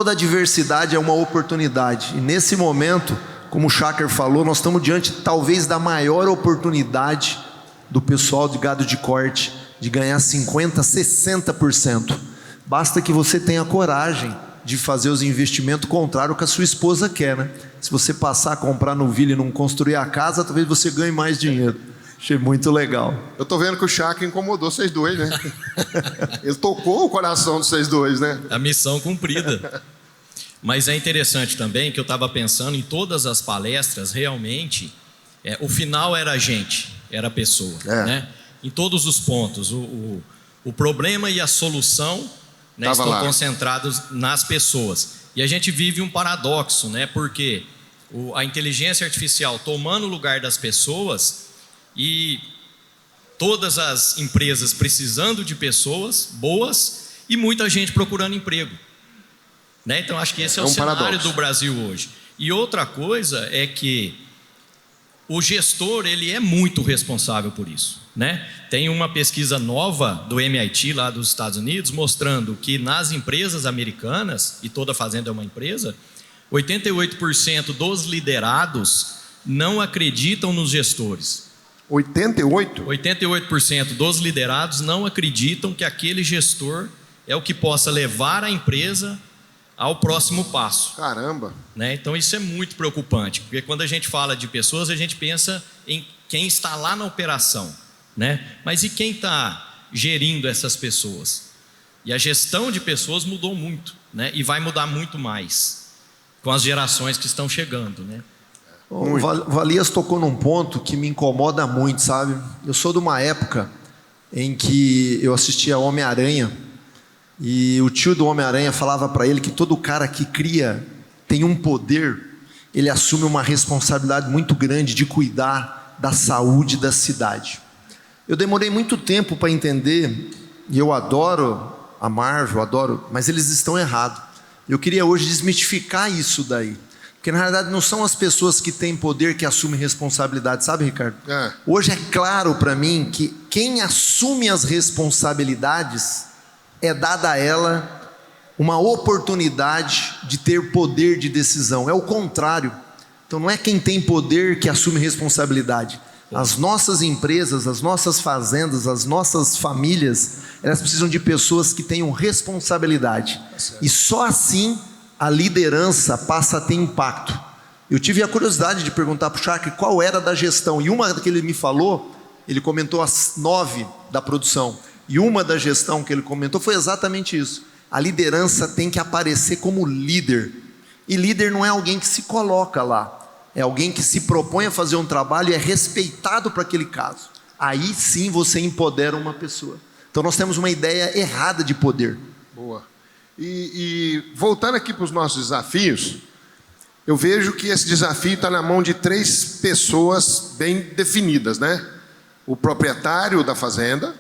Toda adversidade é uma oportunidade. E nesse momento, como o Schacker falou, nós estamos diante talvez da maior oportunidade do pessoal de gado de corte de ganhar 50%, 60%. Basta que você tenha coragem de fazer os investimentos contrário ao que a sua esposa quer, né? Se você passar a comprar no Ville e não construir a casa, talvez você ganhe mais dinheiro. Achei muito legal. Eu tô vendo que o Schacker incomodou vocês dois, né? Ele tocou o coração de vocês dois, né? A missão cumprida. Mas é interessante também que eu estava pensando em todas as palestras, realmente, o final era a gente, era a pessoa, né? Em todos os pontos. O problema e a solução, né, estão lá concentrados nas pessoas. E a gente vive um paradoxo, né? Porque a inteligência artificial tomando o lugar das pessoas e todas as empresas precisando de pessoas boas e muita gente procurando emprego, né? Então acho que esse é o cenário paradoxo do Brasil hoje. E outra coisa é que o gestor, ele é muito responsável por isso, né? Tem uma pesquisa nova do MIT lá dos Estados Unidos mostrando que nas empresas americanas, e toda fazenda é uma empresa, 88% dos liderados não acreditam nos gestores. 88? 88% dos liderados não acreditam que aquele gestor é o que possa levar a empresa ao próximo passo. Caramba! Né? Então isso é muito preocupante, porque quando a gente fala de pessoas, a gente pensa em quem está lá na operação, né? Mas e quem está gerindo essas pessoas? E a gestão de pessoas mudou muito, né? E vai mudar muito mais com as gerações que estão chegando, né? O Valias tocou num ponto que me incomoda muito, sabe? Eu sou de uma época em que eu assistia Homem-Aranha e o tio do Homem-Aranha falava para ele que todo cara que cria tem um poder, ele assume uma responsabilidade muito grande de cuidar da saúde da cidade. Eu demorei muito tempo para entender, e eu adoro a Marvel, mas eles estão errados. Eu queria hoje desmistificar isso daí. Porque na realidade não são as pessoas que têm poder que assumem responsabilidade, sabe, Ricardo? Hoje é claro para mim que quem assume as responsabilidades é dada a ela uma oportunidade de ter poder de decisão. É o contrário. Então não é quem tem poder que assume responsabilidade. As nossas empresas, as nossas fazendas, as nossas famílias, elas precisam de pessoas que tenham responsabilidade. E só assim a liderança passa a ter impacto. Eu tive a curiosidade de perguntar para o Schacker qual era da gestão, e uma que ele me falou, ele comentou as 9 da produção, e uma da gestão que ele comentou foi exatamente isso. A liderança tem que aparecer como líder, e líder não é alguém que se coloca lá, é alguém que se propõe a fazer um trabalho e é respeitado para aquele caso. Aí sim você empodera uma pessoa. Então nós temos uma ideia errada de poder. Boa. E voltando aqui para os nossos desafios, eu vejo que esse desafio está na mão de 3 pessoas bem definidas, né? O proprietário da fazenda,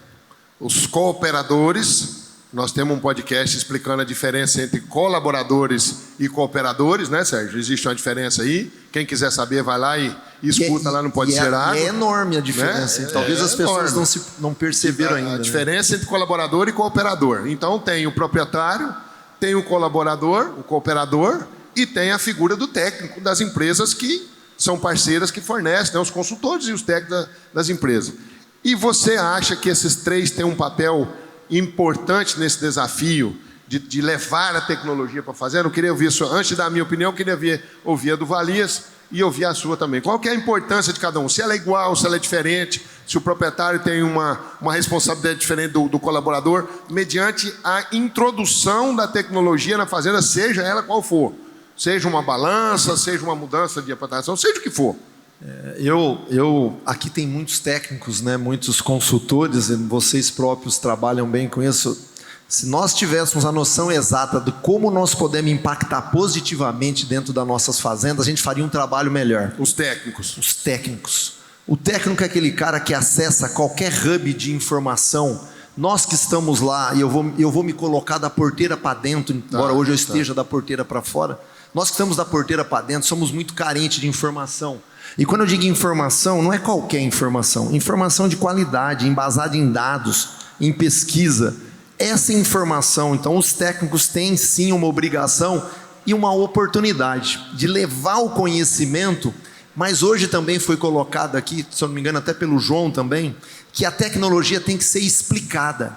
os cooperadores. Nós temos um podcast explicando a diferença entre colaboradores e cooperadores, né, Sérgio? Existe uma diferença aí. Quem quiser saber, vai lá e escuta lá no Pode Ser Água. É enorme a diferença. Né? Talvez as pessoas não perceberam ainda. A diferença entre colaborador e cooperador. Então tem o proprietário, tem o colaborador, o cooperador, e tem a figura do técnico das empresas que são parceiras que fornecem, né, os consultores e os técnicos das empresas. E você acha que esses 3 têm um papel importante nesse desafio de levar a tecnologia para a fazenda? Eu queria ouvir a sua, antes da minha opinião, eu queria ouvir a do Valias e ouvir a sua também. Qual que é a importância de cada um? Se ela é igual, se ela é diferente, se o proprietário tem uma responsabilidade diferente do colaborador, mediante a introdução da tecnologia na fazenda, seja ela qual for. Seja uma balança, seja uma mudança de plantação, seja o que for. Aqui tem muitos técnicos, né, muitos consultores, vocês próprios trabalham bem com isso. Se nós tivéssemos a noção exata de como nós podemos impactar positivamente dentro das nossas fazendas, a gente faria um trabalho melhor. Os técnicos. O técnico é aquele cara que acessa qualquer hub de informação. Nós que estamos lá, e eu vou me colocar da porteira para dentro, embora hoje eu esteja da porteira para fora. Nós que estamos da porteira para dentro somos muito carentes de informação. E quando eu digo informação, não é qualquer informação. Informação de qualidade, embasada em dados, em pesquisa. essa informação. Então, os técnicos têm sim uma obrigação e uma oportunidade de levar o conhecimento, mas hoje também foi colocado aqui, se eu não me engano, até pelo João também, que a tecnologia tem que ser explicada.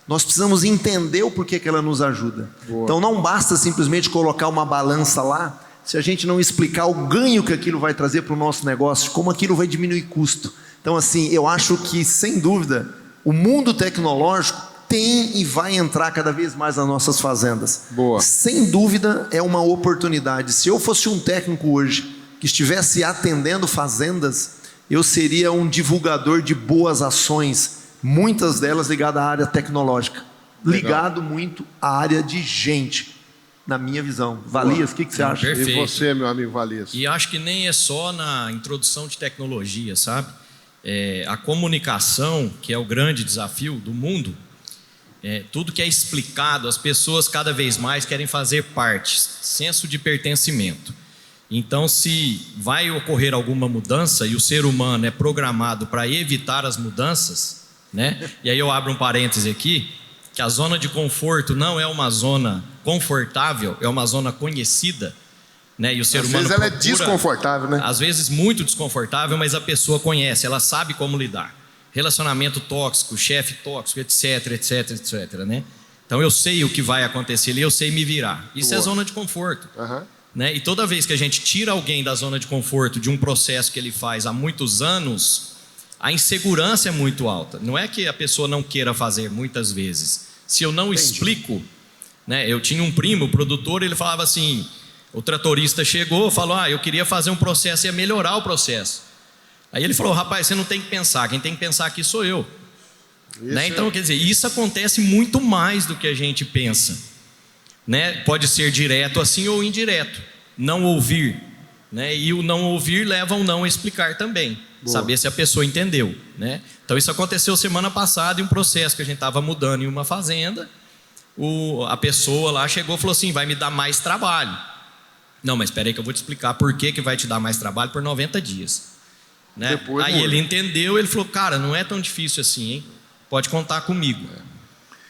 Nós precisamos entender o porquê que ela nos ajuda. Boa. Então, não basta simplesmente colocar uma balança lá, se a gente não explicar o ganho que aquilo vai trazer para o nosso negócio, como aquilo vai diminuir custo. Então, assim, eu acho que, sem dúvida, o mundo tecnológico tem e vai entrar cada vez mais nas nossas fazendas. Boa. Sem dúvida, é uma oportunidade. Se eu fosse um técnico hoje que estivesse atendendo fazendas, eu seria um divulgador de boas ações, muitas delas ligadas à área tecnológica. Legal. Ligado muito à área de gente, na minha visão. Valias, o que você acha? Perfeito. E você, meu amigo Valias? E acho que nem é só na introdução de tecnologia, sabe? A comunicação, que é o grande desafio do mundo, tudo que é explicado, as pessoas cada vez mais querem fazer parte, senso de pertencimento. Então, se vai ocorrer alguma mudança e o ser humano é programado para evitar as mudanças, né? E aí eu abro um parêntese aqui, que a zona de conforto não é uma zona confortável, é uma zona conhecida, né? E o ser humano às vezes ela é desconfortável, né? Às vezes muito desconfortável, mas a pessoa conhece, ela sabe como lidar. Relacionamento tóxico, chefe tóxico, etc, etc, etc, né? Então eu sei o que vai acontecer ali, eu sei me virar. Isso é zona de conforto. Né? E toda vez que a gente tira alguém da zona de conforto de um processo que ele faz há muitos anos, a insegurança é muito alta. Não é que a pessoa não queira fazer muitas vezes. Se eu não explico, né? Eu tinha um primo, produtor, ele falava assim, o tratorista chegou, falou, eu queria fazer um processo e ia melhorar o processo. Aí ele falou, rapaz, você não tem que pensar, quem tem que pensar aqui sou eu. Né? Então, quer dizer, isso acontece muito mais do que a gente pensa. Né? Pode ser direto assim ou indireto. Não ouvir, né? E o não ouvir leva ao não explicar também. Boa. Saber se a pessoa entendeu, né? Então isso aconteceu semana passada em um processo que a gente estava mudando em uma fazenda. A pessoa lá chegou e falou assim, vai me dar mais trabalho. Não, mas espera aí que eu vou te explicar por que vai te dar mais trabalho por 90 dias. Né? Aí ele entendeu, ele falou, cara, não é tão difícil assim, hein? Pode contar comigo.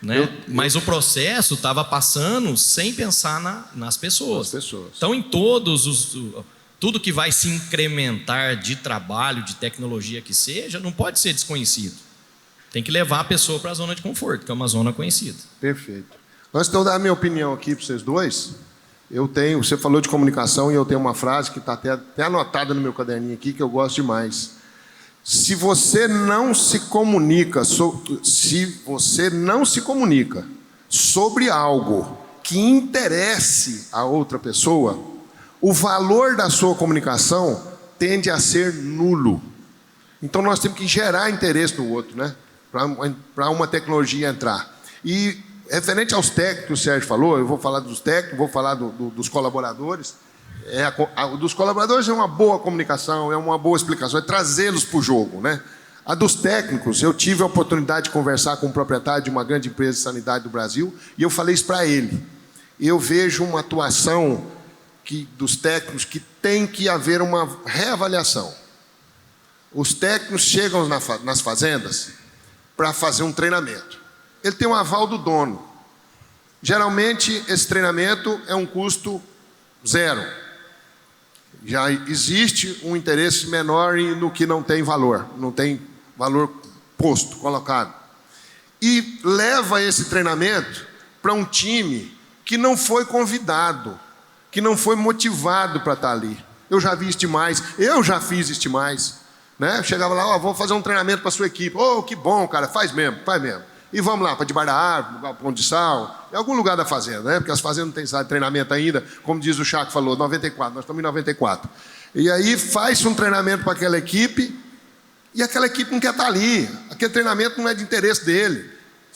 Né? Mas o processo estava passando sem pensar nas pessoas. Então, em tudo que vai se incrementar de trabalho, de tecnologia que seja, não pode ser desconhecido. Tem que levar a pessoa para a zona de conforto, que é uma zona conhecida. Perfeito. Antes de eu dar a minha opinião aqui para vocês dois, você falou de comunicação e eu tenho uma frase que está até anotada no meu caderninho aqui, que eu gosto demais. Se você não se comunica sobre algo que interesse a outra pessoa, o valor da sua comunicação tende a ser nulo. Então nós temos que gerar interesse no outro, né? Para uma tecnologia entrar. E referente aos técnicos que o Sérgio falou, eu vou falar dos técnicos, vou falar dos colaboradores. Dos colaboradores é uma boa comunicação, é uma boa explicação, é trazê-los para o jogo, né? A dos técnicos, eu tive a oportunidade de conversar com o proprietário de uma grande empresa de sanidade do Brasil e eu falei isso para ele. Eu vejo uma atuação dos técnicos que tem que haver uma reavaliação. Os técnicos chegam nas fazendas para fazer um treinamento. Ele tem um aval do dono. Geralmente, esse treinamento é um custo zero. Já existe um interesse menor no que não tem valor posto, colocado. E leva esse treinamento para um time que não foi convidado, que não foi motivado para estar ali. Eu já vi isso demais, eu já fiz isso demais. Né? Chegava lá, vou fazer um treinamento para a sua equipe. Que bom, cara, faz mesmo. E vamos lá, para debaixo da árvore, Pão de Sal, em algum lugar da fazenda, né? Porque as fazendas não têm sala de treinamento ainda, como diz o Chaco falou, 94, nós estamos em 94. E aí faz um treinamento para aquela equipe, e aquela equipe não quer estar ali. Aquele treinamento não é de interesse dele.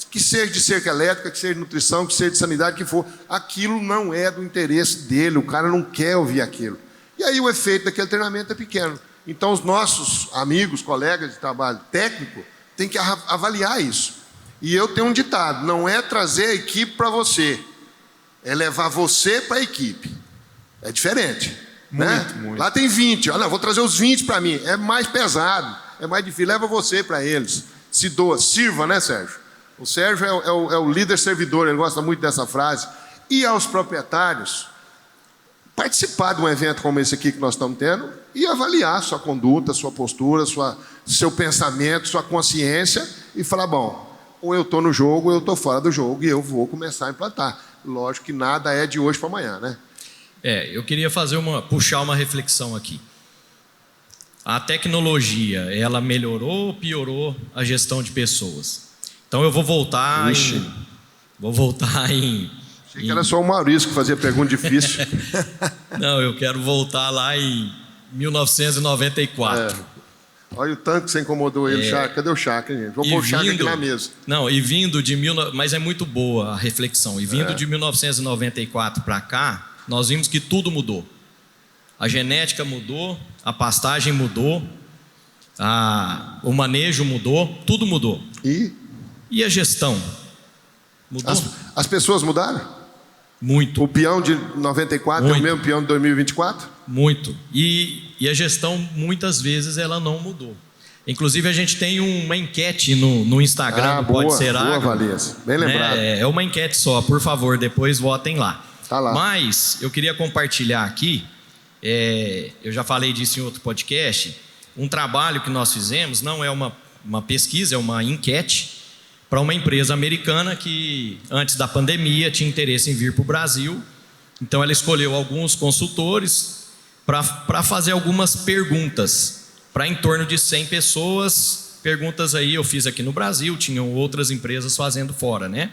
Que seja de cerca elétrica, que seja de nutrição, que seja de sanidade, que for. Aquilo não é do interesse dele, o cara não quer ouvir aquilo. E aí o efeito daquele treinamento é pequeno. Então os nossos amigos, colegas de trabalho técnico, têm que avaliar isso. E eu tenho um ditado, não é trazer a equipe para você, é levar você para a equipe. É diferente. Muito. Lá tem 20, olha, vou trazer os 20 para mim. É mais pesado, é mais difícil, leva você para eles. Se doa, sirva, né, Sérgio? O Sérgio é o líder servidor, ele gosta muito dessa frase. E aos proprietários, participar de um evento como esse aqui que nós estamos tendo e avaliar sua conduta, sua postura, seu pensamento, sua consciência e falar, bom, ou eu estou no jogo ou eu estou fora do jogo e eu vou começar a implantar. Lógico que nada é de hoje para amanhã, né? Eu queria puxar uma reflexão aqui. A tecnologia, ela melhorou ou piorou a gestão de pessoas? Então eu vou voltar em... Achei que era só o Maurício que fazia pergunta difícil. Não, eu quero voltar lá em 1994. Olha o tanto que você incomodou ele, Chacra. Cadê o Chacra, gente? Vou pôr o Chacra aqui na mesa. Não, mas é muito boa a reflexão. E vindo de 1994 para cá, nós vimos que tudo mudou. A genética mudou, a pastagem mudou, o manejo mudou, tudo mudou. E a gestão? Mudou? As pessoas mudaram? Muito. O peão de 94 é o mesmo peão de 2024? Muito. E a gestão, muitas vezes, ela não mudou. Inclusive, a gente tem uma enquete no Instagram do Pode Ser Agro. Boa, Valência. Bem lembrado. É uma enquete só, por favor, depois votem lá. Tá lá. Mas eu queria compartilhar aqui, eu já falei disso em outro podcast, um trabalho que nós fizemos, não é uma pesquisa, é uma enquete, para uma empresa americana que, antes da pandemia, tinha interesse em vir para o Brasil. Então, ela escolheu alguns consultores para fazer algumas perguntas, para em torno de 100 pessoas. Perguntas aí eu fiz aqui no Brasil, tinham outras empresas fazendo fora, né?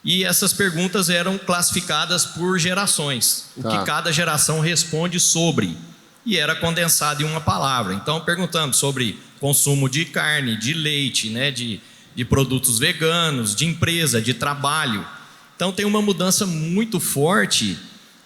E essas perguntas eram classificadas por gerações, o que cada geração responde sobre, e era condensado em uma palavra. Então, perguntando sobre consumo de carne, de leite, né, de produtos veganos, de empresa, de trabalho. Então, tem uma mudança muito forte,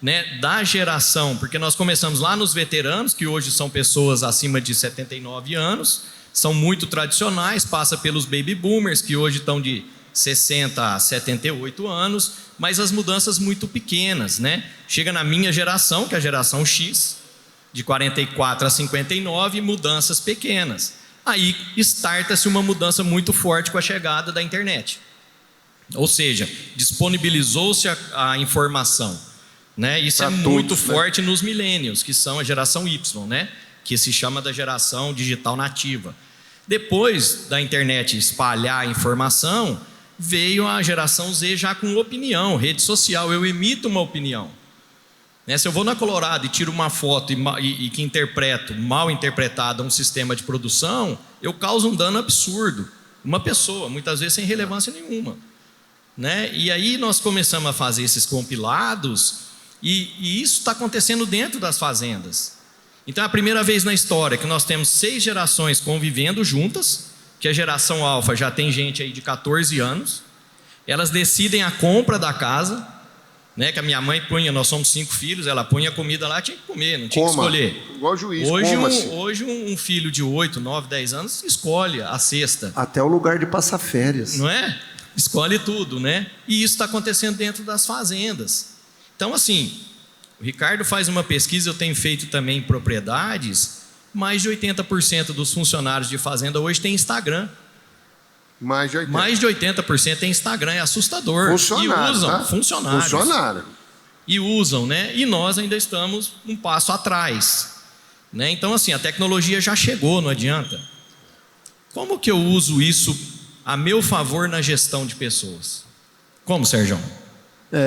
né, da geração, porque nós começamos lá nos veteranos, que hoje são pessoas acima de 79 anos, são muito tradicionais, passa pelos baby boomers, que hoje estão de 60 a 78 anos, mas as mudanças muito pequenas, né? Chega na minha geração, que é a geração X, de 44 a 59, mudanças pequenas. Aí starta-se uma mudança muito forte com a chegada da internet. Ou seja, disponibilizou-se a informação, né? Isso é muito forte nos millennials, que são a geração Y, né? Que se chama da geração digital nativa. Depois da internet espalhar a informação, veio a geração Z já com opinião, rede social. Eu emito uma opinião, né? Se eu vou na Colorado e tiro uma foto e que interpreto, mal interpretada, um sistema de produção, eu causo um dano absurdo. Uma pessoa, muitas vezes sem relevância nenhuma, né? E aí nós começamos a fazer esses compilados e isso está acontecendo dentro das fazendas. Então é a primeira vez na história que nós temos 6 gerações convivendo juntas, que a geração alfa já tem gente aí de 14 anos, elas decidem a compra da casa, né, que a minha mãe punha, nós somos 5 filhos, ela punha comida lá, tinha que comer, não tinha que escolher. Igual juiz, hoje um filho de 8, 9, 10 anos escolhe a cesta. Até o lugar de passar férias. Não é? Escolhe tudo, né? E isso está acontecendo dentro das fazendas. Então, assim, o Ricardo faz uma pesquisa, eu tenho feito também em propriedades, mais de 80% dos funcionários de fazenda hoje tem Instagram. Mais de 80%. Mais de 80% tem Instagram, é assustador. Funcionário, e usam, tá? funcionários. Funcionário. E usam, né? E nós ainda estamos um passo atrás, né? Então, assim, a tecnologia já chegou, não adianta. Como que eu uso isso a meu favor na gestão de pessoas? Como, Sérgio?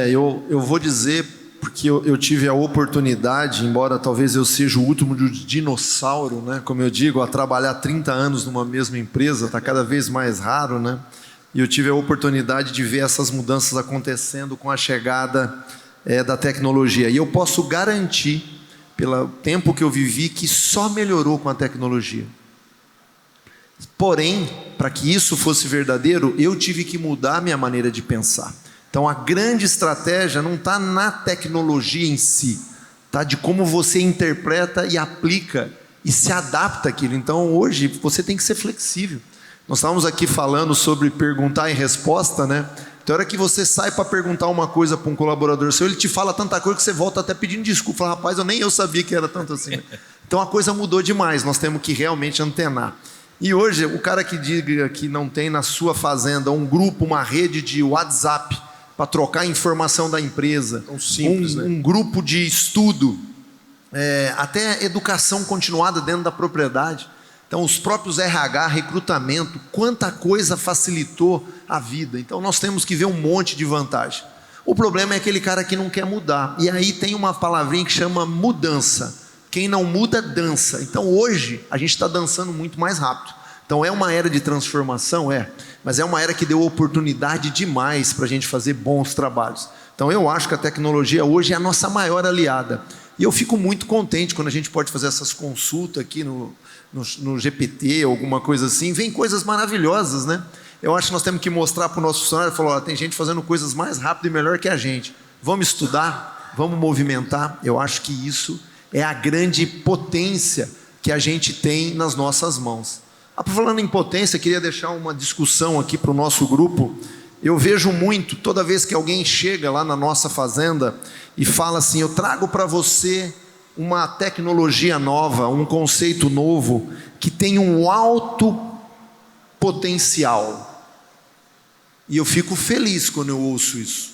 Eu vou dizer, porque eu tive a oportunidade, embora talvez eu seja o último dinossauro, né, como eu digo, a trabalhar 30 anos numa mesma empresa, está cada vez mais raro, né? E eu tive a oportunidade de ver essas mudanças acontecendo com a chegada da tecnologia. E eu posso garantir, pelo tempo que eu vivi, que só melhorou com a tecnologia. Porém, para que isso fosse verdadeiro, eu tive que mudar a minha maneira de pensar. Então, a grande estratégia não está na tecnologia em si, está de como você interpreta e aplica e se adapta àquilo. Então, hoje, você tem que ser flexível. Nós estávamos aqui falando sobre perguntar e resposta, né? Então, a hora que você sai para perguntar uma coisa para um colaborador seu, ele te fala tanta coisa que você volta até pedindo desculpa. Fala, rapaz, nem eu sabia que era tanto assim. Então, a coisa mudou demais, nós temos que realmente antenar. E hoje, o cara que diga que não tem na sua fazenda um grupo, uma rede de WhatsApp para trocar informação da empresa, tão simples, né? Um grupo de estudo, até educação continuada dentro da propriedade. Então, os próprios RH, recrutamento, quanta coisa facilitou a vida. Então, nós temos que ver um monte de vantagem. O problema é aquele cara que não quer mudar. E aí tem uma palavrinha que chama mudança. Quem não muda, dança. Então, hoje, a gente está dançando muito mais rápido. Então, é uma era de transformação? Mas é uma era que deu oportunidade demais para a gente fazer bons trabalhos. Então, eu acho que a tecnologia hoje é a nossa maior aliada. E eu fico muito contente quando a gente pode fazer essas consultas aqui no GPT, alguma coisa assim. Vem coisas maravilhosas, né? Eu acho que nós temos que mostrar para o nosso funcionário, falar, tem gente fazendo coisas mais rápido e melhor que a gente. Vamos estudar, vamos movimentar. Eu acho que isso é a grande potência que a gente tem nas nossas mãos. Falando em potência, queria deixar uma discussão aqui para o nosso grupo. Eu vejo muito, toda vez que alguém chega lá na nossa fazenda e fala assim, eu trago para você uma tecnologia nova, um conceito novo, que tem um alto potencial. E eu fico feliz quando eu ouço isso,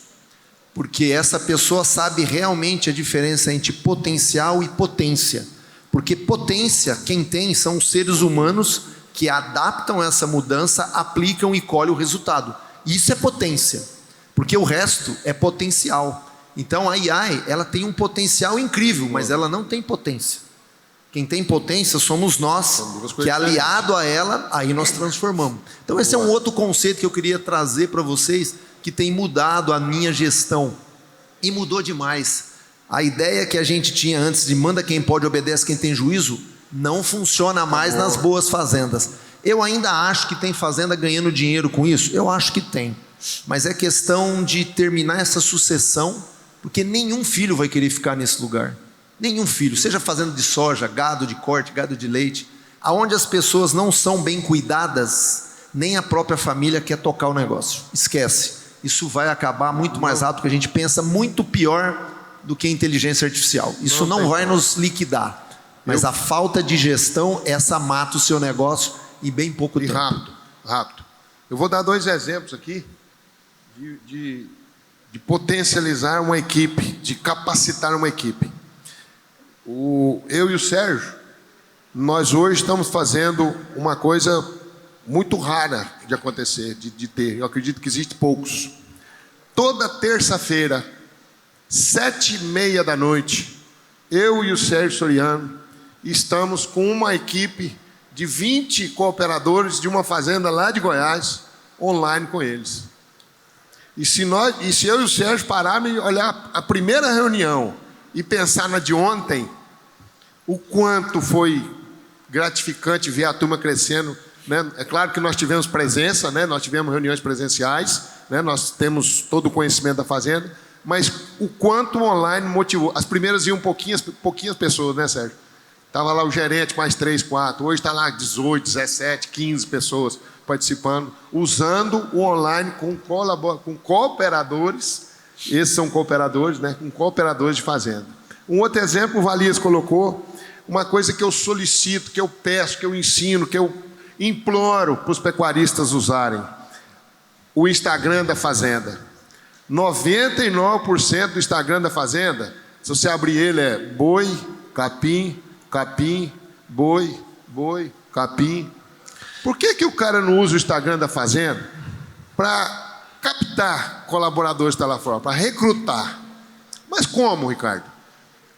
porque essa pessoa sabe realmente a diferença entre potencial e potência. Porque potência, quem tem, são os seres humanos que adaptam essa mudança, aplicam e colhem o resultado. Isso é potência, porque o resto é potencial. Então a AI, ela tem um potencial incrível, mas ela não tem potência. Quem tem potência somos nós, que aliado a ela, aí nós transformamos. Então esse é um outro conceito que eu queria trazer para vocês, que tem mudado a minha gestão. E mudou demais. A ideia que a gente tinha antes de manda quem pode, obedece quem tem juízo, não funciona mais nas boas fazendas. Eu ainda acho que tem fazenda ganhando dinheiro com isso? Eu acho que tem. Mas é questão de terminar essa sucessão, porque nenhum filho vai querer ficar nesse lugar. Nenhum filho, seja fazenda de soja, gado de corte, gado de leite, aonde as pessoas não são bem cuidadas, nem a própria família quer tocar o negócio. Esquece. Isso vai acabar muito mais rápido, que a gente pensa, muito pior do que a inteligência artificial. Isso não vai nos liquidar. Mas a falta de gestão, essa mata o seu negócio em bem pouco tempo. Rápido. Eu vou dar 2 exemplos aqui de potencializar uma equipe, de capacitar uma equipe. Eu e o Sérgio, nós hoje estamos fazendo uma coisa muito rara de acontecer, de ter. Eu acredito que existe poucos. Toda terça-feira, 7h30 da noite, eu e o Sérgio Soriano estamos com uma equipe de 20 cooperadores de uma fazenda lá de Goiás, online com eles. E se eu e o Sérgio pararmos e olhar a primeira reunião e pensar na de ontem, o quanto foi gratificante ver a turma crescendo, né? É claro que nós tivemos presença, né? Nós tivemos reuniões presenciais, né? Nós temos todo o conhecimento da fazenda, mas o quanto o online motivou. As primeiras iam pouquinhas pessoas, né, Sérgio? Estava lá o gerente mais 3, 4, hoje está lá 18, 17, 15 pessoas participando, usando o online com cooperadores. Esses são cooperadores, né? Com cooperadores de fazenda. Um outro exemplo, o Valias colocou, uma coisa que eu solicito, que eu peço, que eu ensino, que eu imploro para os pecuaristas usarem: o Instagram da fazenda. 99% do Instagram da fazenda, se você abrir ele, é boi, capim, capim, boi, boi, capim. Por que o cara não usa o Instagram da fazenda para captar colaboradores que estão lá fora, para recrutar? Mas como, Ricardo?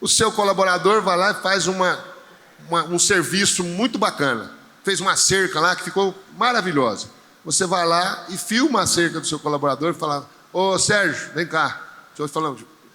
O seu colaborador vai lá e faz um serviço muito bacana. Fez uma cerca lá que ficou maravilhosa. Você vai lá e filma a cerca do seu colaborador e fala: ô Sérgio, vem cá.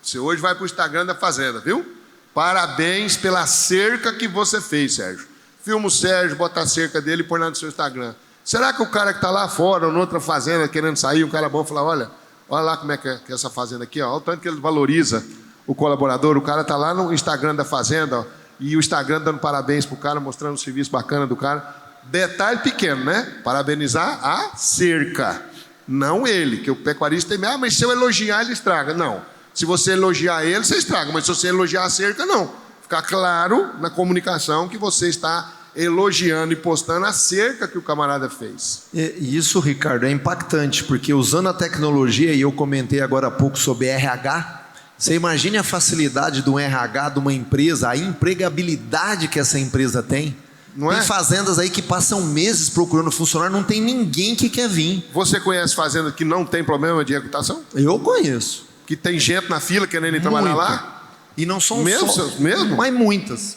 Você hoje vai para o Instagram da fazenda, viu? Parabéns pela cerca que você fez, Sérgio. Filma o Sérgio, bota a cerca dele e põe lá no seu Instagram. Será que o cara que está lá fora, ou noutra fazenda, querendo sair, um cara bom, fala: olha lá como é que é essa fazenda aqui, ó, olha o tanto que ele valoriza o colaborador. O cara está lá no Instagram da fazenda, ó, e o Instagram dando parabéns para o cara, mostrando um serviço bacana do cara. Detalhe pequeno, né? Parabenizar a cerca, não ele, que o pecuarista tem, mas se eu elogiar, ele estraga. Não, se você elogiar ele, você estraga, mas se você elogiar a cerca, não. Ficar claro na comunicação que você está elogiando e postando acerca que o camarada fez. E isso, Ricardo, é impactante, porque usando a tecnologia, e eu comentei agora há pouco sobre RH, você imagine a facilidade do RH de uma empresa, a empregabilidade que essa empresa tem. Não tem é? fazendas aí que passam meses procurando funcionário, não tem ninguém que quer vir. Você conhece fazenda que não tem problema de reputação? Eu conheço. Que tem gente na fila querendo ir trabalhar lá? E não são Mesmo? só, Mesmo? mas muitas.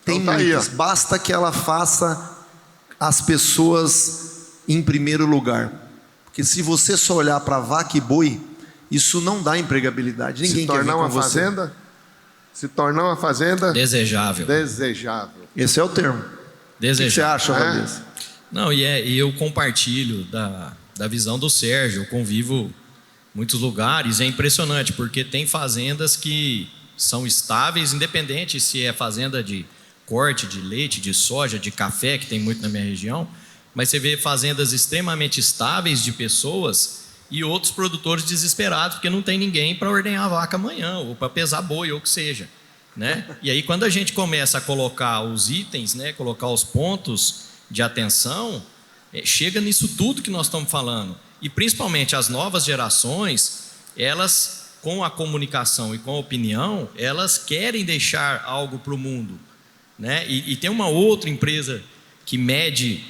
Tem Então tá aí, muitas. ó. Basta que ela faça as pessoas em primeiro lugar. Porque se você só olhar para vaca e boi, isso não dá empregabilidade. Ninguém Se quer vir tornar com uma você. fazenda? Se tornar uma fazenda Desejável. desejável. Esse é o termo. O que você Desejável. acha, Vanessa? Não, e eu compartilho da visão do Sérgio. Eu convivo em muitos lugares. É impressionante, porque tem fazendas que são estáveis, independente se é fazenda de corte de leite, de soja, de café, que tem muito na minha região. Mas você vê fazendas extremamente estáveis de pessoas e outros produtores desesperados, porque não tem ninguém para ordenhar a vaca amanhã, ou para pesar boi, ou o que seja, né? E aí, quando a gente começa a colocar os itens, né, colocar os pontos de atenção, chega nisso tudo que nós estamos falando. E principalmente as novas gerações, elas, com a comunicação e com a opinião, elas querem deixar algo para o mundo, né? E tem uma outra empresa que mede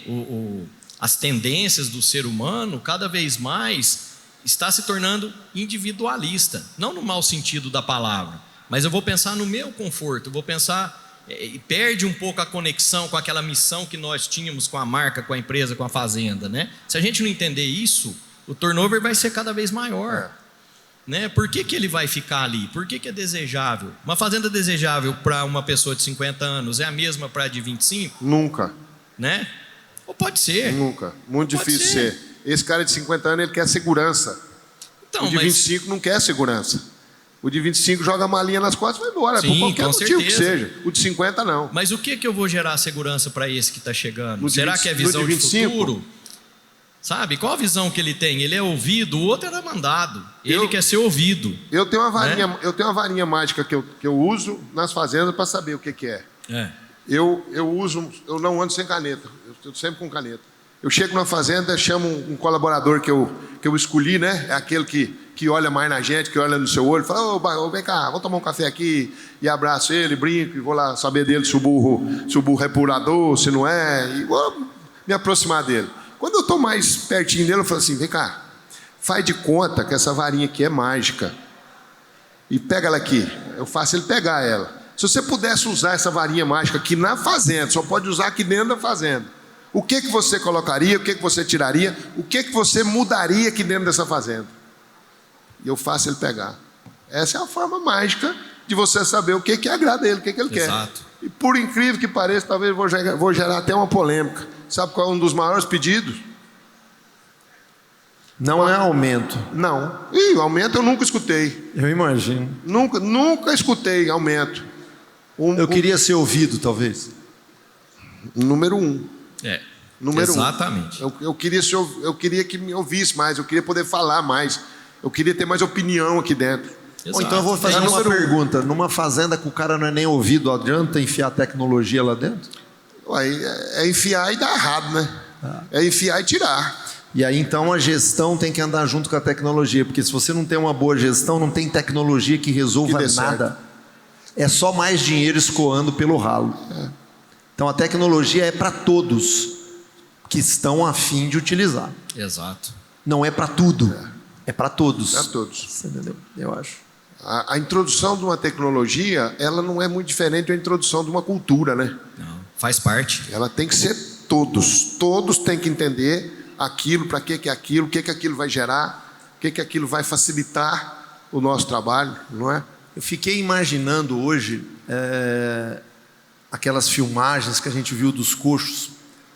as tendências do ser humano, cada vez mais está se tornando individualista, não no mau sentido da palavra, mas eu vou pensar no meu conforto, eu vou pensar, perde um pouco a conexão com aquela missão que nós tínhamos com a marca, com a empresa, com a fazenda, né? Se a gente não entender isso, o turnover vai ser cada vez maior, né? Por que ele vai ficar ali? Por que é desejável? Uma fazenda desejável para uma pessoa de 50 anos é a mesma para a de 25? Nunca. Né? Ou pode ser. Nunca. Muito Pode difícil ser. ser. Esse cara de 50 anos, ele quer segurança. Então, O de 25 não quer segurança. O de 25 joga a malinha nas costas e vai embora. Sim, por qualquer com motivo que certeza. seja. O de 50 não. Mas o que eu vou gerar segurança para esse que está chegando? No de Será 20 que é no de visão de 25? futuro? Sabe? Qual a visão que ele tem? Ele é ouvido, o outro era mandado. Ele quer ser ouvido. Eu tenho uma varinha, Né? eu tenho uma varinha mágica que eu uso nas fazendas para saber o que é. Eu não ando sem caneta. Eu estou sempre com caneta. Eu chego na fazenda, chamo um colaborador que eu escolhi, né? É aquele que olha mais na gente, que olha no seu olho, fala, ô, vem cá, vamos tomar um café aqui, e abraço ele, brinco, e vou lá saber dele se o burro é purador, se não é, e vou me aproximar dele. Quando eu estou mais pertinho dele, eu falo assim, vem cá, faz de conta que essa varinha aqui é mágica, e pega ela aqui. Eu faço ele pegar ela. Se você pudesse usar essa varinha mágica aqui na fazenda, só pode usar aqui dentro da fazenda, o que você colocaria, o que você tiraria, o que você mudaria aqui dentro dessa fazenda? E eu faço ele pegar. Essa é a forma mágica de você saber o que agrada ele, o que ele quer. Exato. E por incrível que pareça, talvez vou gerar até uma polêmica. Sabe qual é um dos maiores pedidos? Não é aumento. Não. Aumento eu nunca escutei. Eu imagino. Nunca escutei aumento. Eu queria ser ouvido, talvez. Número 1. Número exatamente. Eu queria que me ouvisse mais, eu queria poder falar mais, eu queria ter mais opinião aqui dentro. Ou então eu vou fazer uma pergunta. Numa fazenda que o cara não é nem ouvido, adianta enfiar tecnologia lá dentro? É enfiar e dar errado, né? É enfiar e tirar. E aí então a gestão tem que andar junto com a tecnologia, porque se você não tem uma boa gestão, não tem tecnologia que resolva nada. É só mais dinheiro escoando pelo ralo. Então a tecnologia é para todos que estão a fim de utilizar. Exato. Não é para tudo, é para todos. Para todos. Você entendeu? Eu acho. A introdução de uma tecnologia, ela não é muito diferente da introdução de uma cultura, né? Não, faz parte. Ela tem que ser todos. Todos têm que entender aquilo, para que é aquilo, o que aquilo vai gerar, o que aquilo vai facilitar o nosso trabalho, não é? Eu fiquei imaginando hoje aquelas filmagens que a gente viu dos coxos.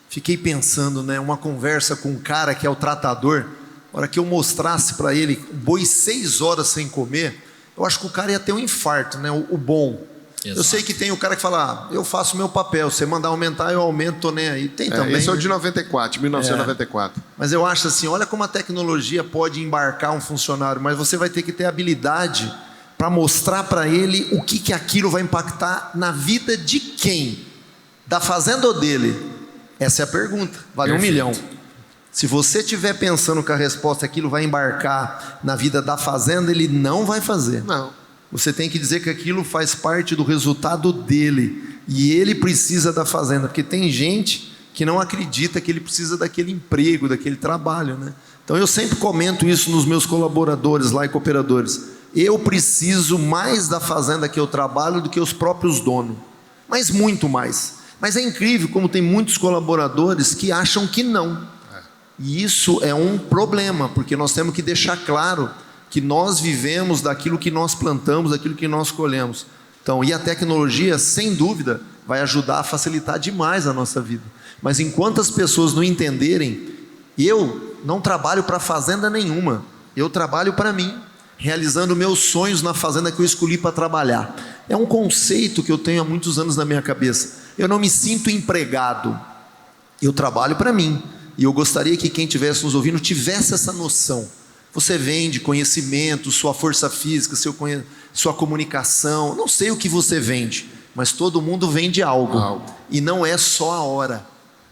Fiquei pensando, né, uma conversa com um cara que é o tratador. Na hora que eu mostrasse para ele boi 6 horas sem comer, eu acho que o cara ia ter um infarto, né? O bom. Exato. Eu sei que tem o cara que fala, eu faço o meu papel, você mandar aumentar, eu aumento, tô nem aí. Tem também. Esse é o de 1994. Mas eu acho assim, olha como a tecnologia pode embarcar um funcionário, mas você vai ter que ter habilidade para mostrar para ele o que aquilo vai impactar na vida de quem? Da fazenda ou dele? Essa é a pergunta. Vale Perfeito. 1 milhão. Se você estiver pensando que a resposta aquilo vai embarcar na vida da fazenda, ele não vai fazer. Não. Você tem que dizer que aquilo faz parte do resultado dele. E ele precisa da fazenda. Porque tem gente que não acredita que ele precisa daquele emprego, daquele trabalho, né? Então eu sempre comento isso nos meus colaboradores lá e cooperadores. Eu preciso mais da fazenda que eu trabalho do que os próprios donos. Mas muito mais. Mas é incrível como tem muitos colaboradores que acham que não. E isso é um problema, porque nós temos que deixar claro que nós vivemos daquilo que nós plantamos, daquilo que nós colhemos. Então, e a tecnologia, sem dúvida, vai ajudar a facilitar demais a nossa vida. Mas enquanto as pessoas não entenderem, eu não trabalho para fazenda nenhuma. Eu trabalho para mim, realizando meus sonhos na fazenda que eu escolhi para trabalhar. É um conceito que eu tenho há muitos anos na minha cabeça. Eu não me sinto empregado. Eu trabalho para mim. E eu gostaria que quem estivesse nos ouvindo tivesse essa noção. Você vende conhecimento, sua força física, sua comunicação. Não sei o que você vende, mas todo mundo vende algo. E não é só a hora.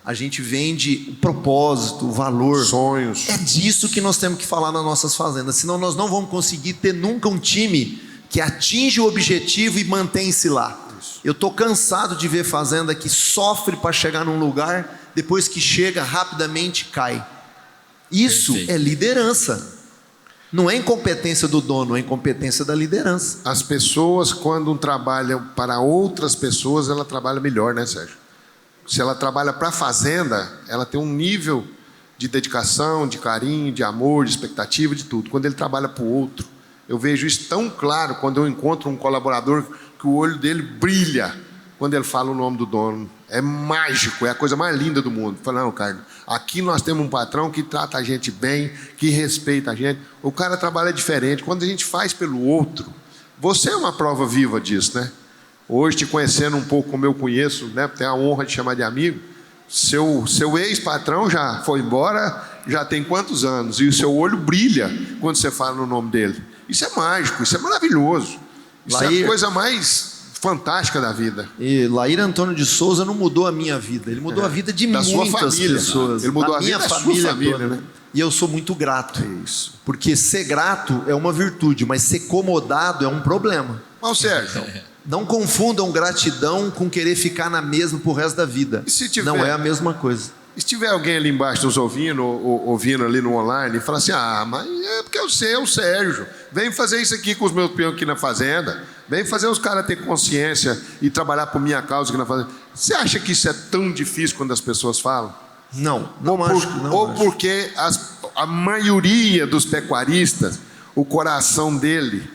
A gente vende o propósito, o valor. Sonhos. É disso que nós temos que falar nas nossas fazendas. Senão nós não vamos conseguir ter nunca um time que atinge o objetivo e mantém-se lá. Eu estou cansado de ver fazenda que sofre para chegar num lugar, depois que chega rapidamente cai. Isso Perfeito. é liderança. Não é incompetência do dono, é incompetência da liderança. As pessoas, quando trabalham para outras pessoas, ela trabalha melhor, né, Sérgio? Se ela trabalha para a fazenda, ela tem um nível de dedicação, de carinho, de amor, de expectativa, de tudo. Quando ele trabalha para o outro, eu vejo isso tão claro quando eu encontro um colaborador que o olho dele brilha quando ele fala o nome do dono. É mágico, é a coisa mais linda do mundo. Fala, não, Carlos, aqui nós temos um patrão que trata a gente bem, que respeita a gente. O cara trabalha diferente. Quando a gente faz pelo outro, você é uma prova viva disso, né? Hoje, te conhecendo um pouco como eu conheço, né? Tenho a honra de chamar de amigo. Seu ex-patrão já foi embora, já tem quantos anos? E o seu olho brilha quando você fala no nome dele. Isso é mágico, isso é maravilhoso. Isso é a coisa mais fantástica da vida. E Laíra Antônio de Souza não mudou a minha vida, ele mudou a vida de Da sua muitas família, pessoas. ele mudou da a minha vida da sua família família, toda, né? E eu sou muito grato. Isso. Porque ser grato é uma virtude, mas ser comodado é um problema. Mas, Sérgio, Não confundam gratidão com querer ficar na mesma pro resto da vida. E se tiver- Não é a mesma coisa. se tiver alguém ali embaixo nos ouvindo, ou ouvindo ali no online, e falar assim, mas é porque eu sei, é o Sérgio. Vem fazer isso aqui com os meus peões aqui na fazenda. Vem fazer os caras ter consciência e trabalhar por minha causa aqui na fazenda. Você acha que isso é tão difícil quando as pessoas falam? Não acho que não. Ou acho. porque a maioria dos pecuaristas, o coração dele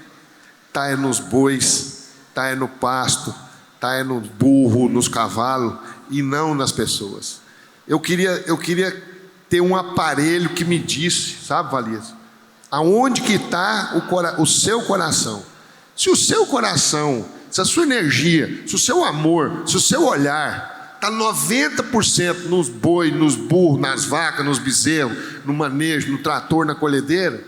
está nos bois, está no pasto, está no burro, nos cavalos e não nas pessoas. Eu queria ter um aparelho que me disse, sabe, Valias, aonde que está o seu coração. Se o seu coração, se a sua energia, se o seu amor, se o seu olhar está 90% nos boi, nos burros, nas vacas, nos bezerros, no manejo, no trator, na colhedeira,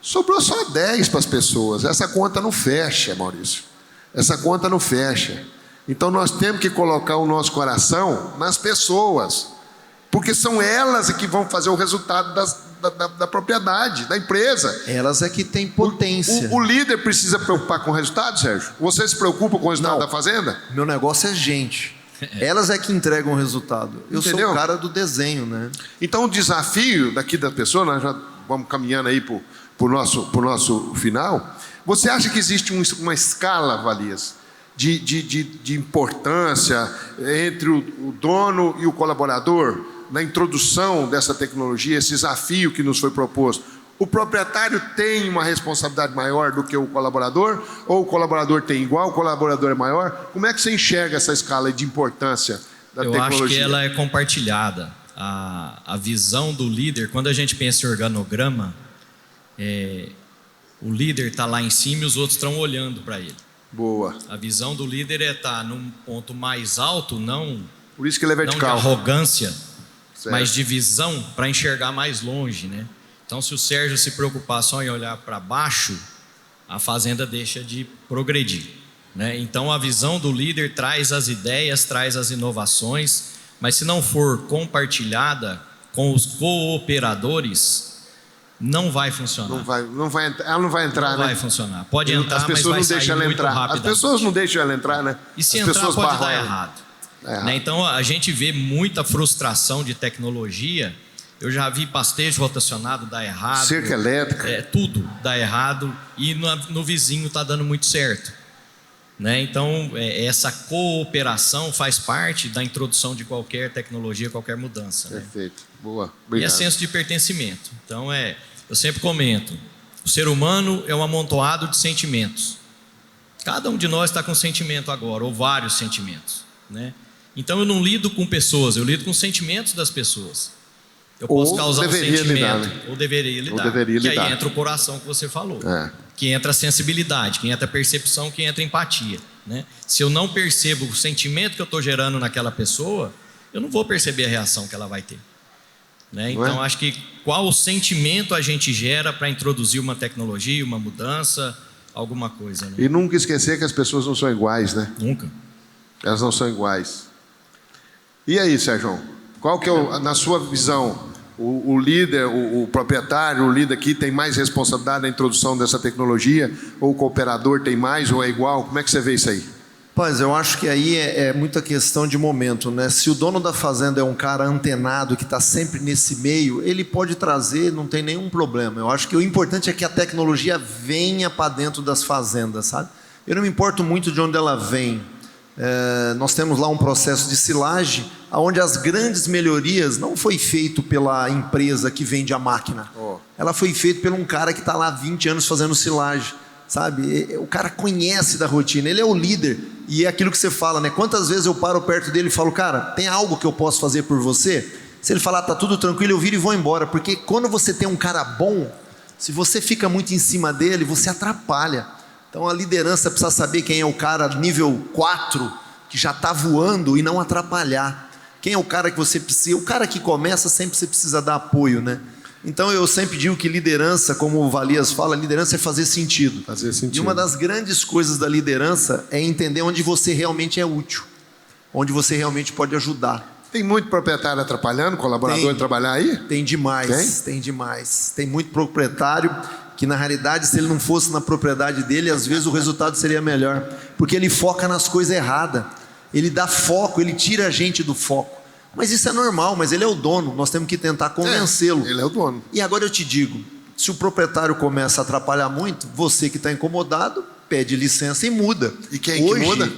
sobrou só 10 para as pessoas. Essa conta não fecha, Maurício. Essa conta não fecha. Então nós temos que colocar o nosso coração nas pessoas, porque são elas que vão fazer o resultado da propriedade, da empresa. Elas é que têm potência. O líder precisa preocupar com o resultado, Sérgio? Você se preocupa com o resultado Não. da fazenda? Meu negócio é gente. Elas é que entregam o resultado. Eu Entendeu? sou o cara do desenho, né? Então o desafio daqui da pessoa, nós já vamos caminhando aí para o nosso final. Você acha que existe uma escala, Valias, de importância entre o dono e o colaborador na introdução dessa tecnologia, esse desafio que nos foi proposto? O proprietário tem uma responsabilidade maior do que o colaborador? Ou o colaborador tem igual, o colaborador é maior? Como é que você enxerga essa escala de importância da tecnologia? Eu acho que ela é compartilhada. A visão do líder, quando a gente pensa em organograma, o líder está lá em cima e os outros estão olhando para ele. Boa. A visão do líder é estar num ponto mais alto, não Por isso que ele é não de vertical. arrogância, Certo. mas de visão para enxergar mais longe, né? Então, se o Sérgio se preocupar só em olhar para baixo, a fazenda deixa de progredir. né? Então a visão do líder traz as ideias, traz as inovações, mas se não for compartilhada com os cooperadores, não vai funcionar. Ela não vai entrar, não né? vai funcionar. Pode entrar, as pessoas mas vai não deixam sair ela muito entrar. rápido. As pessoas não deixam ela entrar, né? E se as entrar, pessoas pode dar ela. errado. Né? Então a gente vê muita frustração de tecnologia. Eu já vi pastejo rotacionado dar errado. Cerca elétrica. Tudo dá errado e no vizinho está dando muito certo. Né? Então essa cooperação faz parte da introdução de qualquer tecnologia, qualquer mudança. Perfeito. Né? Boa. Obrigado. E é senso de pertencimento. Então eu sempre comento, o ser humano é um amontoado de sentimentos. Cada um de nós está com um sentimento agora, ou vários sentimentos. Né? Então eu não lido com pessoas, eu lido com os sentimentos das pessoas. Eu posso causar um sentimento, ou deveria lidar. Que aí entra o coração que você falou, que entra a sensibilidade, que entra a percepção, que entra a empatia. Né? Se eu não percebo o sentimento que eu estou gerando naquela pessoa, eu não vou perceber a reação que ela vai ter. Né? Então acho que qual o sentimento a gente gera para introduzir uma tecnologia, uma mudança, alguma coisa. Né? E nunca esquecer que as pessoas não são iguais, né? Nunca. Elas não são iguais. E aí, Sérgio? Qual que é, na sua visão, o líder, o proprietário, o líder aqui tem mais responsabilidade na introdução dessa tecnologia? Ou o cooperador tem mais, ou é igual? Como é que você vê isso aí? Pois, eu acho que aí é muita questão de momento, né? Se o dono da fazenda é um cara antenado, que está sempre nesse meio, ele pode trazer, não tem nenhum problema. Eu acho que o importante é que a tecnologia venha para dentro das fazendas, sabe? Eu não me importo muito de onde ela vem. Nós temos lá um processo de silagem, onde as grandes melhorias não foi feito pela empresa que vende a máquina. Ela foi feita por um cara que está lá há 20 anos fazendo silagem, sabe? O cara conhece da rotina, ele é o líder. E é aquilo que você fala, né? Quantas vezes eu paro perto dele e falo, cara, tem algo que eu posso fazer por você? Se ele falar, tá tudo tranquilo, eu viro e vou embora. Porque quando você tem um cara bom, se você fica muito em cima dele, você atrapalha. Então a liderança precisa saber quem é o cara nível 4, que já está voando, e não atrapalhar. Quem é o cara que você precisa? O cara que começa, sempre você precisa dar apoio, né? Então eu sempre digo que liderança, como o Valias fala, liderança é fazer sentido. Fazer sentido. E uma das grandes coisas da liderança é entender onde você realmente é útil, onde você realmente pode ajudar. Tem muito proprietário atrapalhando, colaborador em trabalhar aí? Tem demais, tem demais. Tem muito proprietário que, na realidade, se ele não fosse na propriedade dele, às vezes o resultado seria melhor, porque ele foca nas coisas erradas, ele dá foco, ele tira a gente do foco. Mas isso é normal, mas ele é o dono, nós temos que tentar convencê-lo. Ele é o dono. E agora eu te digo, se o proprietário começa a atrapalhar muito, você que está incomodado, pede licença e muda. E quem que muda?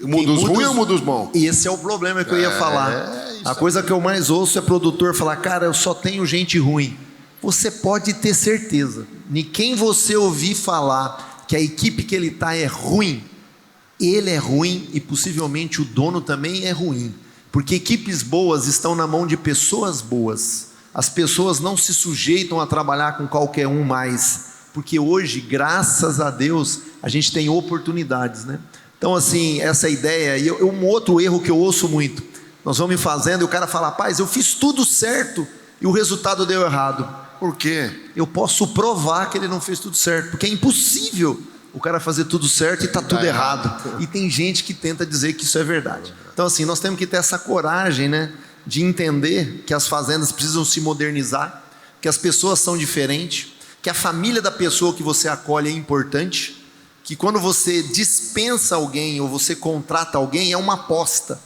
Muda os ruins ou muda os bons? Esse é o problema que eu ia falar. A coisa que eu mais ouço é produtor falar, cara, eu só tenho gente ruim. Você pode ter certeza, de quem você ouvir falar que a equipe que ele está é ruim, ele é ruim e possivelmente o dono também é ruim. Porque equipes boas estão na mão de pessoas boas. As pessoas não se sujeitam a trabalhar com qualquer um mais. Porque hoje, graças a Deus, a gente tem oportunidades, né? Então, assim, essa ideia... E um outro erro que eu ouço muito. Nós vamos em fazenda e o cara fala, rapaz, eu fiz tudo certo e o resultado deu errado. Por quê? Eu posso provar que ele não fez tudo certo. Porque é impossível o cara fazer tudo certo e está tudo errado. E tem gente que tenta dizer que isso é verdade. Então, assim, nós temos que ter essa coragem, né, de entender que as fazendas precisam se modernizar, que as pessoas são diferentes, que a família da pessoa que você acolhe é importante, que quando você dispensa alguém ou você contrata alguém, é uma aposta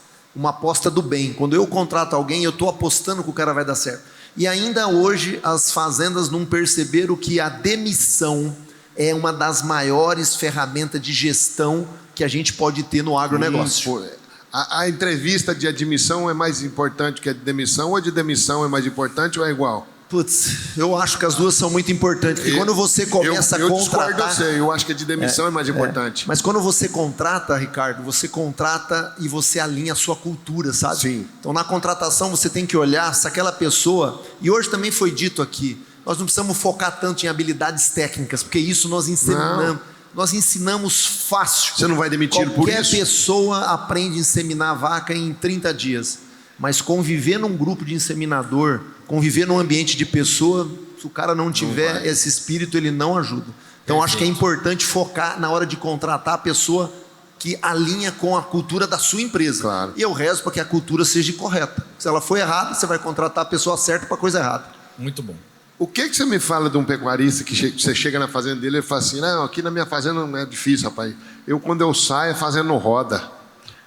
do bem. Quando eu contrato alguém, eu estou apostando que o cara vai dar certo. E ainda hoje, as fazendas não perceberam que a demissão é uma das maiores ferramentas de gestão que a gente pode ter no agronegócio. A entrevista de admissão é mais importante que a de demissão, ou a de demissão é mais importante ou é igual? Putz, eu acho que as duas são muito importantes, porque quando você começa a contratar... Eu acho que a de demissão é mais importante. Mas quando você contrata, Ricardo, você contrata e você alinha a sua cultura, sabe? Sim. Então na contratação você tem que olhar se aquela pessoa... E hoje também foi dito aqui, nós não precisamos focar tanto em habilidades técnicas, porque isso nós ensinamos... Não. Nós ensinamos fácil. Você não vai demitir por isso? Qualquer pessoa aprende a inseminar vaca em 30 dias. Mas conviver num grupo de inseminador, conviver num ambiente de pessoa, se o cara não tiver esse espírito, ele não ajuda. Então acho que é importante focar na hora de contratar a pessoa que alinha com a cultura da sua empresa. Claro. E eu rezo para que a cultura seja correta. Se ela for errada, você vai contratar a pessoa certa para a coisa errada. Muito bom. O que você me fala de um pecuarista que você chega na fazenda dele e fala assim, não, aqui na minha fazenda não é difícil, rapaz. Quando eu saio, a fazenda não roda.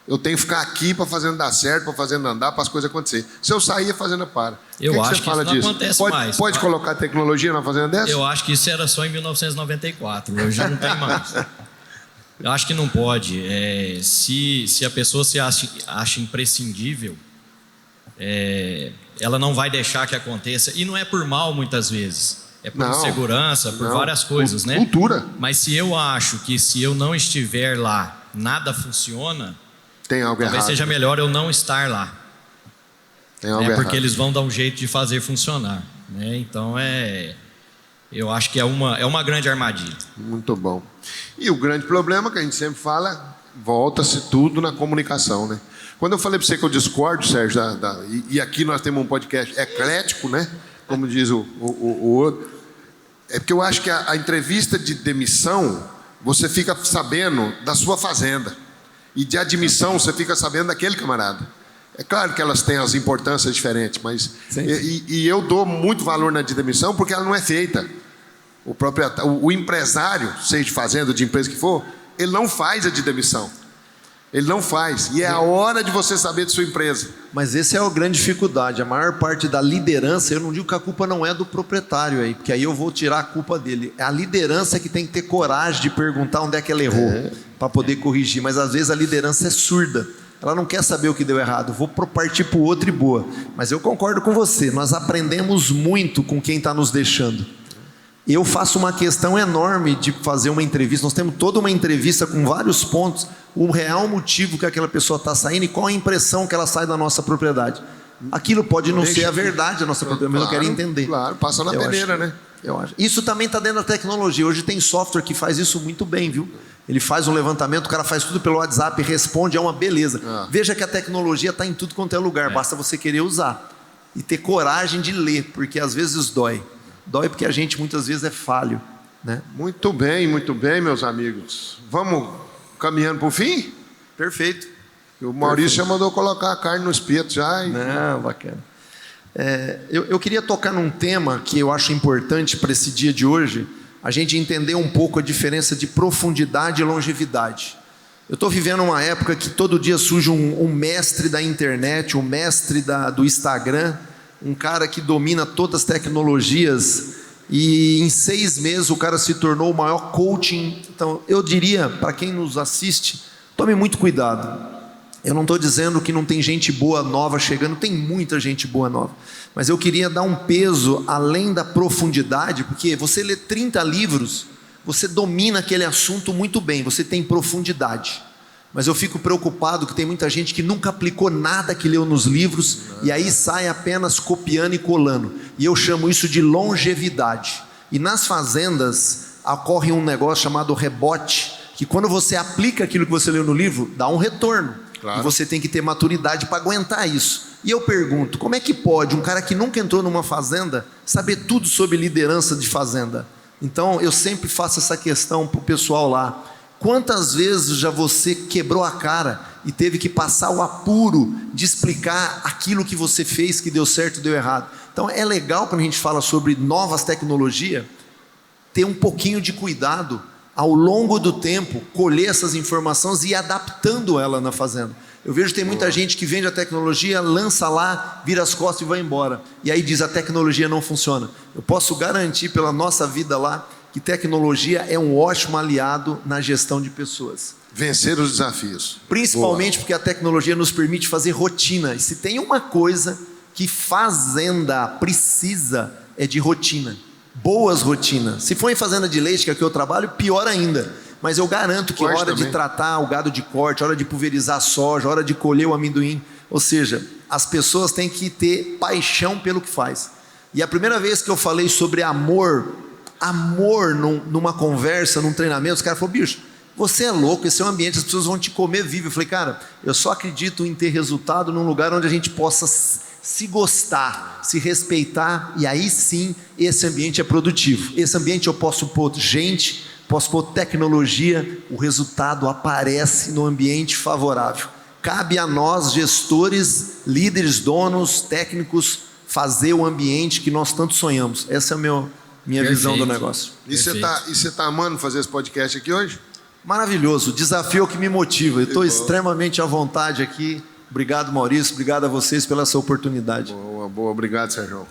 Eu tenho que ficar aqui para a fazenda dar certo, para a fazenda andar, para as coisas acontecerem. Se eu sair, a fazenda para. Eu acho você fala que isso não disso? acontece mais. Pode colocar tecnologia na fazenda dessa? Eu acho que isso era só em 1994, hoje não tem mais. Eu acho que não pode. Se a pessoa se acha imprescindível, ela não vai deixar que aconteça. E não é por mal, muitas vezes. É por insegurança, por várias coisas, né? Cultura. Mas se eu acho que se eu não estiver lá, nada funciona, tem algo talvez errado. seja melhor eu não estar lá. Tem algo errado. Porque eles vão dar um jeito de fazer funcionar, né? Então eu acho que é uma grande armadilha. Muito bom. E o grande problema que a gente sempre fala, volta-se tudo na comunicação, né? Quando eu falei para você que eu discordo, Sérgio, e aqui nós temos um podcast eclético, né? Como diz o outro, é porque eu acho que a entrevista de demissão, você fica sabendo da sua fazenda. E de admissão, você fica sabendo daquele camarada. É claro que elas têm as importâncias diferentes, mas... E eu dou muito valor na de demissão porque ela não é feita. O empresário, seja de fazenda, de empresa que for, ele não faz a de demissão. Ele não faz. E é a hora de você saber de sua empresa. Mas essa é a grande dificuldade. A maior parte da liderança, eu não digo que a culpa não é do proprietário aí, porque aí eu vou tirar a culpa dele. É a liderança que tem que ter coragem de perguntar onde é que ela errou, para poder corrigir. Mas às vezes a liderança é surda. Ela não quer saber o que deu errado. Vou partir para o outro e boa. Mas eu concordo com você. Nós aprendemos muito com quem está nos deixando. Eu faço uma questão enorme de fazer uma entrevista. Nós temos toda uma entrevista com vários pontos, o real motivo que aquela pessoa está saindo e qual a impressão que ela sai da nossa propriedade. Aquilo pode não ser a verdade da nossa propriedade, mas eu quero entender. Claro, passa na peneira, né? Eu acho. Isso também está dentro da tecnologia. Hoje tem software que faz isso muito bem, viu? Ele faz um levantamento, o cara faz tudo pelo WhatsApp, responde, é uma beleza. Veja que a tecnologia está em tudo quanto é lugar, basta você querer usar. E ter coragem de ler, porque às vezes dói. Dói porque a gente muitas vezes é falho, né? Muito bem, meus amigos. Vamos caminhando para o fim? Perfeito. O Maurício já mandou colocar a carne no espeto já. Não, bacana. Eu queria tocar num tema que eu acho importante para esse dia de hoje, a gente entender um pouco a diferença de profundidade e longevidade. Eu estou vivendo uma época que todo dia surge um mestre da internet, um mestre do Instagram, um cara que domina todas as tecnologias e em 6 meses o cara se tornou o maior coaching. Então eu diria para quem nos assiste, tome muito cuidado. Eu não estou dizendo que não tem gente boa nova chegando, tem muita gente boa nova, mas eu queria dar um peso além da profundidade, porque você lê 30 livros, você domina aquele assunto muito bem, você tem profundidade. Mas eu fico preocupado que tem muita gente que nunca aplicou nada que leu nos livros e aí sai apenas copiando e colando. E eu chamo isso de longevidade. E nas fazendas ocorre um negócio chamado rebote, que quando você aplica aquilo que você leu no livro, dá um retorno. Claro. E você tem que ter maturidade para aguentar isso. E eu pergunto, como é que pode um cara que nunca entrou numa fazenda saber tudo sobre liderança de fazenda? Então eu sempre faço essa questão para o pessoal lá. Quantas vezes já você quebrou a cara e teve que passar o apuro de explicar aquilo que você fez, que deu certo e deu errado? Então é legal quando a gente fala sobre novas tecnologias, ter um pouquinho de cuidado ao longo do tempo, colher essas informações e ir adaptando ela na fazenda. Eu vejo que tem muita gente que vende a tecnologia, lança lá, vira as costas e vai embora. E aí diz, a tecnologia não funciona. Eu posso garantir pela nossa vida lá, que tecnologia é um ótimo aliado na gestão de pessoas. Vencer os desafios. Principalmente porque a tecnologia nos permite fazer rotina. E se tem uma coisa que fazenda precisa, é de rotina. Boas rotinas. Se for em fazenda de leite, que é que eu trabalho, pior ainda. Mas eu garanto que hora de tratar o gado de corte, hora de pulverizar a soja, hora de colher o amendoim. Ou seja, as pessoas têm que ter paixão pelo que faz. E a primeira vez que eu falei sobre amor numa conversa, num treinamento, os caras falaram, bicho, você é louco, esse é um ambiente, as pessoas vão te comer vivo. Eu falei, cara, eu só acredito em ter resultado num lugar onde a gente possa se gostar, se respeitar, e aí sim, esse ambiente é produtivo. Esse ambiente eu posso pôr gente, posso pôr tecnologia, o resultado aparece no ambiente favorável. Cabe a nós, gestores, líderes, donos, técnicos, fazer o ambiente que nós tanto sonhamos. Essa é a minha visão do negócio. E você tá amando fazer esse podcast aqui hoje? Maravilhoso, o desafio é o que me motiva. Eu estou extremamente à vontade aqui. Obrigado, Maurício, obrigado a vocês pela sua oportunidade. Boa, obrigado, Sérgio.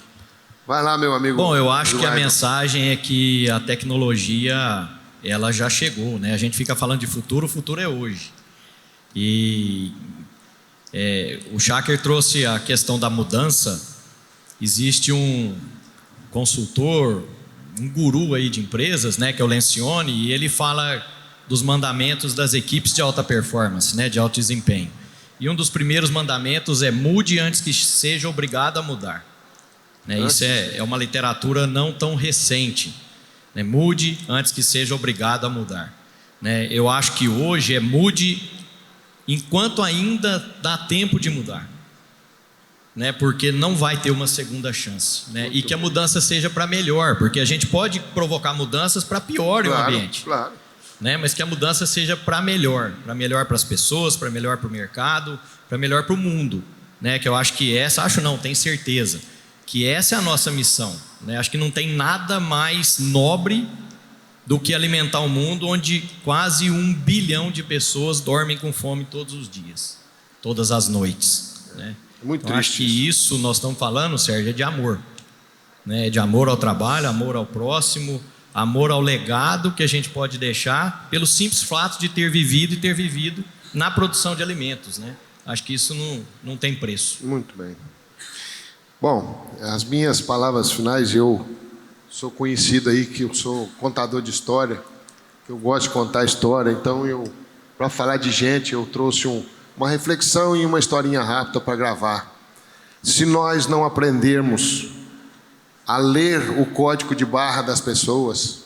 Vai lá, meu amigo. Bom, eu acho que a mensagem é que a tecnologia, ela já chegou, né? A gente fica falando de futuro, o futuro é hoje. E o Schacker trouxe a questão da mudança. Existe um consultor, um guru aí de empresas, né, que é o Lencioni, e ele fala dos mandamentos das equipes de alta performance, né, de alto desempenho. E um dos primeiros mandamentos é: mude antes que seja obrigado a mudar. Né, isso é uma literatura não tão recente. Né, mude antes que seja obrigado a mudar. Né, eu acho que hoje é mude enquanto ainda dá tempo de mudar. Né, porque não vai ter uma segunda chance. Né, e que a mudança seja para melhor, porque a gente pode provocar mudanças para pior em um ambiente. Claro. Né, mas que a mudança seja para melhor para as pessoas, para melhor para o mercado, para melhor para o mundo. Né, que eu acho que tenho certeza, que essa é a nossa missão. Né, acho que não tem nada mais nobre do que alimentar um mundo onde quase 1 bilhão de pessoas dormem com fome todos os dias, todas as noites. Né? Muito então, acho que isso nós estamos falando, Sérgio, é de amor. Né, de amor ao trabalho, amor ao próximo, amor ao legado que a gente pode deixar pelo simples fato de ter vivido na produção de alimentos. Né? Acho que isso não tem preço. Muito bem. Bom, as minhas palavras finais, eu sou conhecido aí que eu sou contador de história, que eu gosto de contar história, então para falar de gente, eu trouxe uma reflexão e uma historinha rápida para gravar. Se nós não aprendermos a ler o código de barra das pessoas,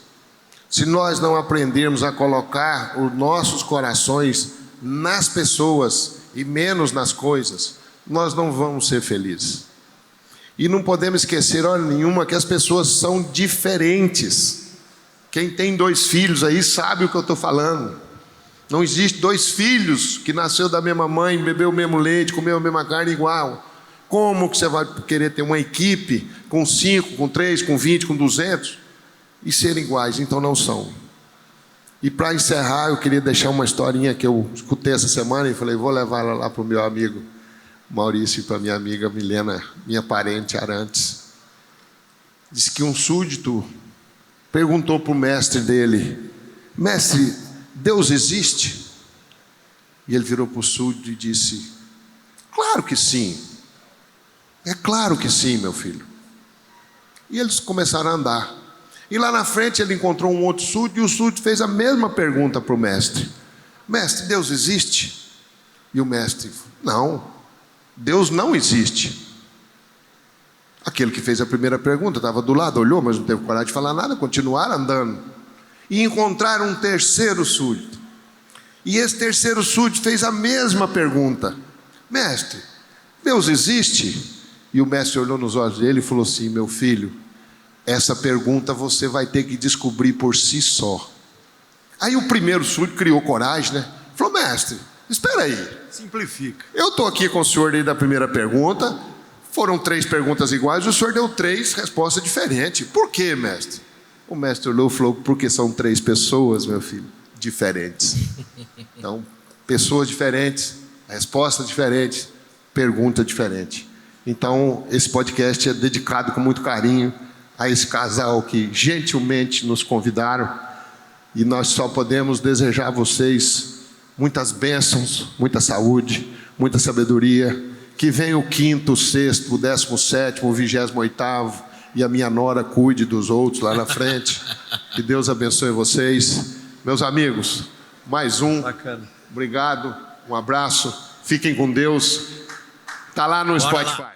se nós não aprendermos a colocar os nossos corações nas pessoas e menos nas coisas, nós não vamos ser felizes. E não podemos esquecer, hora nenhuma, que as pessoas são diferentes. Quem tem 2 filhos aí sabe o que eu estou falando. Não existe 2 filhos que nasceu da mesma mãe, bebeu o mesmo leite, comeu a mesma carne igual. Como que você vai querer ter uma equipe com 5, com 3, com 20, com 200 e serem iguais? Então não são. E para encerrar, eu queria deixar uma historinha que eu escutei essa semana e falei, vou levar ela lá para o meu amigo Maurício e para minha amiga Milena, minha parente Arantes. Diz que um súdito perguntou para o mestre dele: mestre, Deus existe? E ele virou para o súdito e disse: claro que sim. É claro que sim, meu filho. E eles começaram a andar. E lá na frente ele encontrou um outro súdito, e o súdito fez a mesma pergunta para o mestre: mestre, Deus existe? E o mestre: não, Deus não existe. Aquele que fez a primeira pergunta estava do lado, olhou, mas não teve coragem de falar nada, continuaram andando. E encontraram um terceiro súdito. E esse terceiro súdito fez a mesma pergunta: mestre, Deus existe? E o mestre olhou nos olhos dele e falou assim: meu filho, essa pergunta você vai ter que descobrir por si só. Aí o primeiro súdito criou coragem, né? Falou: mestre, espera aí, Simplifica. eu estou aqui com o senhor desde a primeira pergunta, foram 3 perguntas iguais, o senhor deu 3 respostas diferentes. Por quê, mestre? O mestre olhou e falou: porque são 3 pessoas, meu filho, diferentes. Então, pessoas diferentes, respostas diferentes, pergunta diferente. Então, esse podcast é dedicado com muito carinho a esse casal que gentilmente nos convidaram, e nós só podemos desejar a vocês muitas bênçãos, muita saúde, muita sabedoria, que venha o 5º, o 6º, o 17º, o 28º, e a minha nora cuide dos outros lá na frente. Que Deus abençoe vocês. Meus amigos, mais um. Bacana. Obrigado, um abraço, fiquem com Deus. Está lá no Spotify.